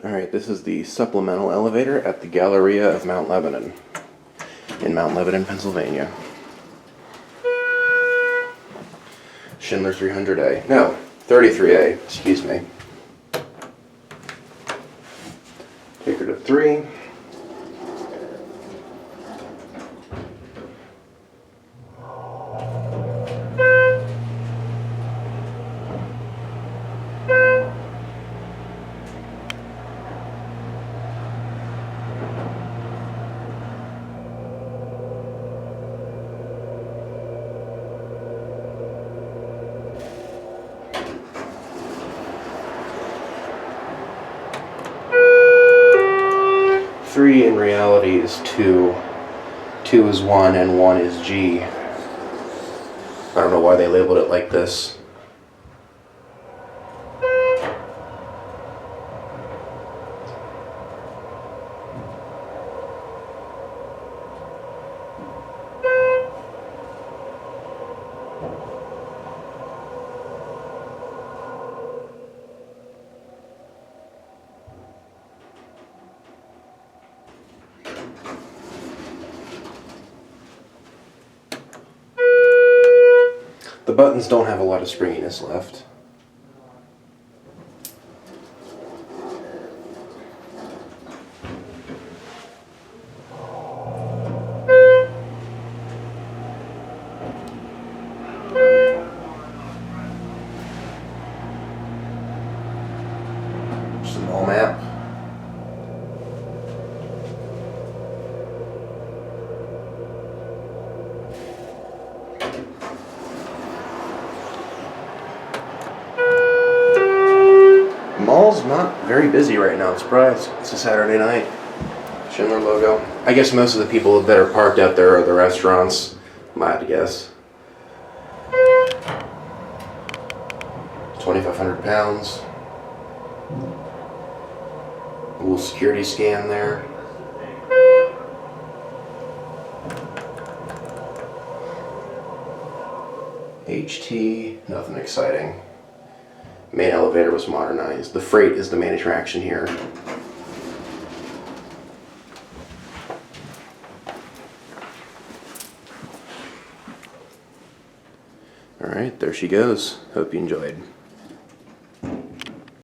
Alright, this is the supplemental elevator at the Galleria of Mount Lebanon, in Mount Lebanon, Pennsylvania. Schindler 300A. No, 33A, excuse me. Take her to 3. Three in reality is 2. 2 is 1 and 1 is G. I don't know why they labeled it like this. The buttons don't have a lot of springiness left. Some wall map. Mall's not very busy right now, I'm surprised. It's a Saturday night. Schindler logo. I guess most of the people that are parked out there are the restaurants, if I had to guess. 2,500 pounds. A little security scan there. HT, nothing exciting. Main elevator was modernized. The freight is the main attraction here. Alright, there she goes. Hope you enjoyed.